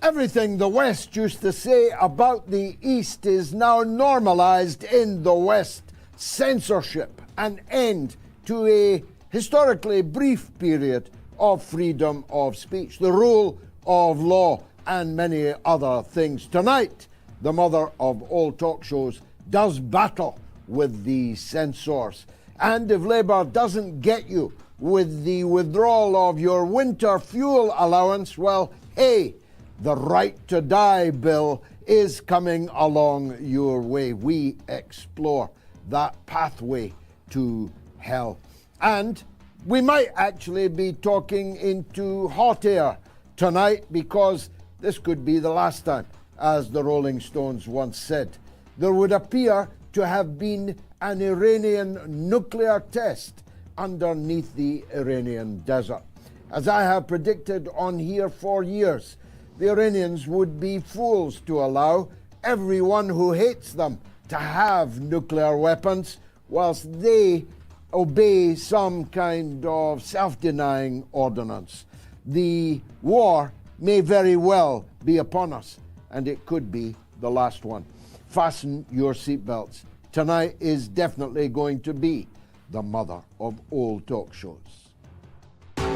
Everything the West used to say about the East is now normalized in the West. Censorship, an end to a historically brief period of freedom of speech, the rule of law, and many other things. Tonight, the mother of all talk shows does battle with the censors. And if Labour doesn't get you with the withdrawal of your winter fuel allowance, well, hey, the Right to Die bill is coming along your way. We explore that pathway to hell. And we might actually be talking into hot air tonight, because this could be the last time, as the Rolling Stones once said. There would appear to have been an Iranian nuclear test underneath the Iranian desert. As I have predicted on here for years, the Iranians would be fools to allow everyone who hates them to have nuclear weapons whilst they obey some kind of self-denying ordinance. The war may very well be upon us, and it could be the last one. Fasten your seatbelts. Tonight is definitely going to be the mother of all talk shows.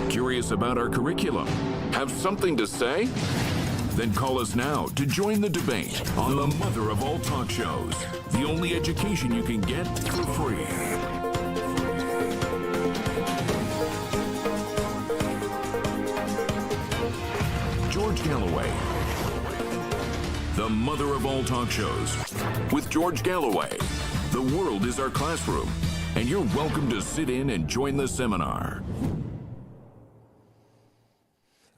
Curious about our curriculum? Have something to say? Then call us now to join the debate on the mother of all talk shows. The only education you can get for free. George Galloway. The mother of all talk shows. With George Galloway. The world is our classroom, and you're welcome to sit in and join the seminar.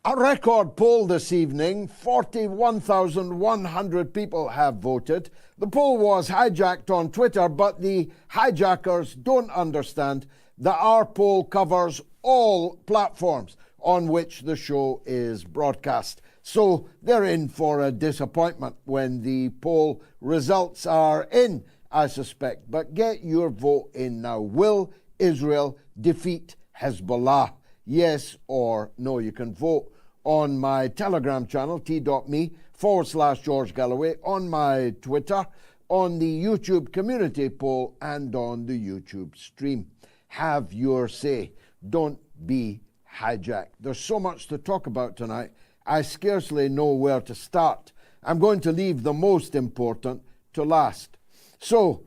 A record poll this evening, 41,100 people have voted. The poll was hijacked on Twitter, but the hijackers don't understand that our poll covers all platforms on which the show is broadcast. So they're in for a disappointment when the poll results are in, I suspect. But get your vote in now. Will Israel defeat Hezbollah? Yes or no? You can vote on my Telegram channel, t.me/George Galloway, on my Twitter, on the YouTube community poll, and on the YouTube stream. Have your say. Don't be hijacked. There's so much to talk about tonight, I scarcely know where to start. I'm going to leave the most important to last. So,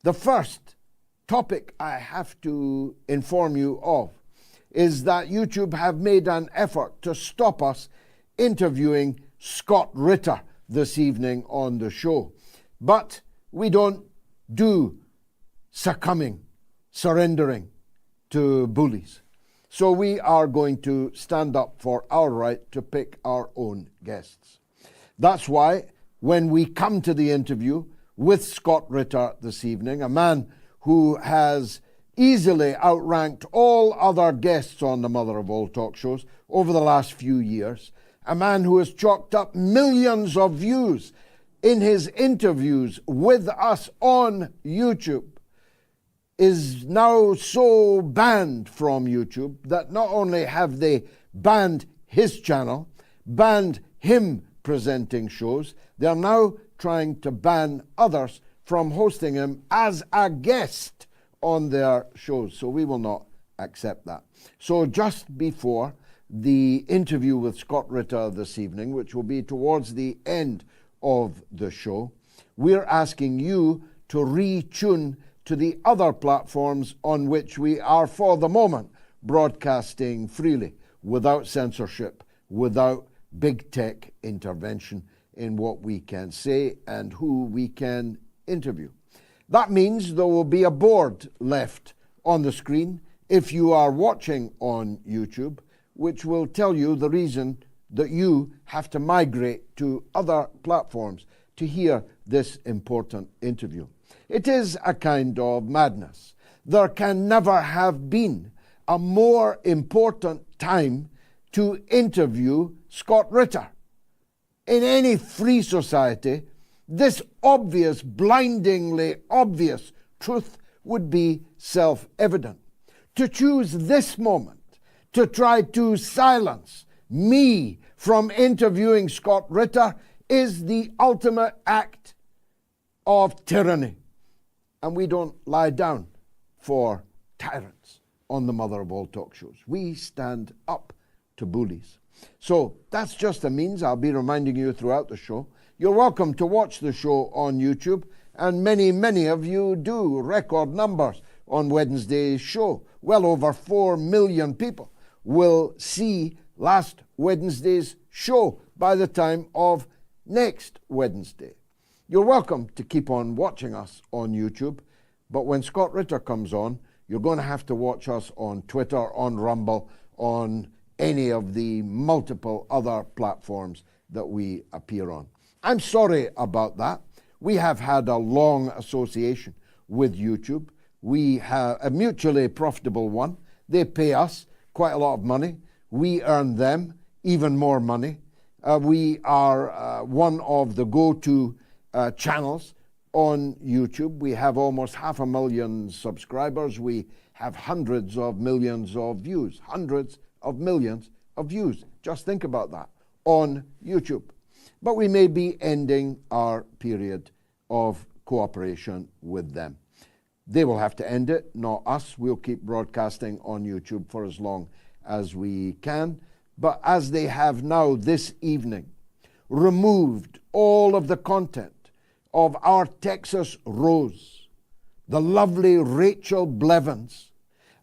the first topic I have to inform you of is that YouTube have made an effort to stop us interviewing Scott Ritter this evening on the show. But we don't do surrendering to bullies. So we are going to stand up for our right to pick our own guests. That's why when we come to the interview with Scott Ritter this evening, a man who has easily outranked all other guests on the mother of all talk shows over the last few years, a man who has chalked up millions of views in his interviews with us on YouTube, is now so banned from YouTube that not only have they banned his channel, banned him presenting shows, they're now trying to ban others from hosting him as a guest on their shows. So we will not accept that. So just before the interview with Scott Ritter this evening, which will be towards the end of the show, we're asking you to retune to the other platforms on which we are, for the moment, broadcasting freely, without censorship, without big tech intervention in what we can say and who we can interview. That means there will be a board left on the screen if you are watching on YouTube, which will tell you the reason that you have to migrate to other platforms to hear this important interview. It is a kind of madness. There can never have been a more important time to interview Scott Ritter. In any free society, this obvious, blindingly obvious truth would be self-evident. To choose this moment to try to silence me from interviewing Scott Ritter is the ultimate act of tyranny. And we don't lie down for tyrants on the mother of all talk shows. We stand up to bullies. So that's just a means. I'll be reminding you throughout the show. You're welcome to watch the show on YouTube, and many of you do. Record numbers on Wednesday's show. Well over 4 million people will see last Wednesday's show by the time of next Wednesday. You're welcome to keep on watching us on YouTube, but when Scott Ritter comes on, you're going to have to watch us on Twitter, on Rumble, on any of the multiple other platforms that we appear on. I'm sorry about that. We have had a long association with YouTube. We have a mutually profitable one. They pay us quite a lot of money. We earn them even more money. We are one of the go-to channels on YouTube. We have almost 500,000 subscribers. We have hundreds of millions of views. Hundreds of millions of views. Just think about that on YouTube. But we may be ending our period of cooperation with them. They will have to end it, not us. We'll keep broadcasting on YouTube for as long as we can. But as they have now this evening removed all of the content of our Texas Rose, the lovely Rachel Blevins,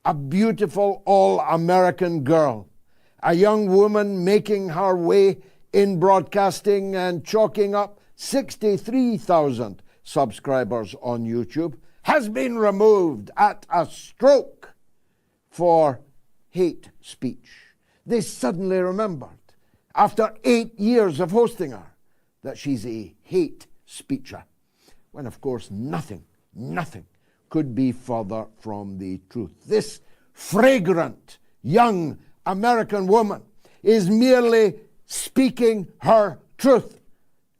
a beautiful all-American girl, a young woman making her way in broadcasting and chalking up 63,000 subscribers on YouTube, has been removed at a stroke for hate speech. They suddenly remembered, after 8 years of hosting her, that she's a hate speecher, when of course nothing could be further from the truth. This fragrant young American woman is merely speaking her truth,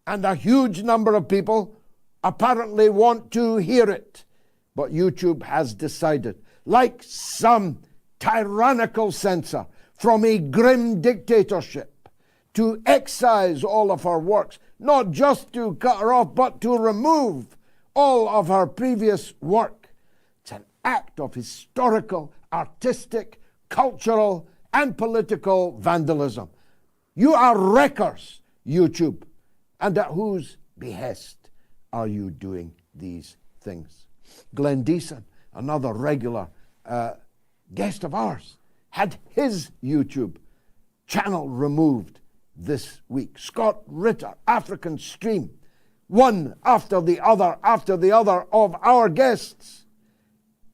and a huge number of people apparently want to hear it. But YouTube has decided, like some tyrannical censor from a grim dictatorship, to excise all of her works, not just to cut her off, but to remove all of her previous work. It's an act of historical, artistic, cultural, and political vandalism. You are wreckers, YouTube. And at whose behest are you doing these things? Glenn Deason, another regular guest of ours, had his YouTube channel removed this week. Scott Ritter, African Stream, one after the other of our guests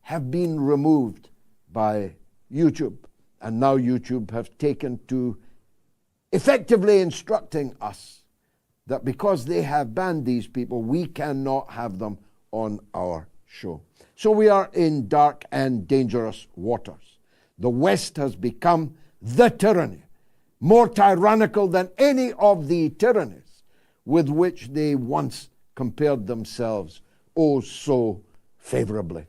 have been removed by YouTube. And now YouTube have taken to effectively instructing us that because they have banned these people, we cannot have them on our show. So we are in dark and dangerous waters. The West has become the tyranny, more tyrannical than any of the tyrannies with which they once compared themselves oh so favorably.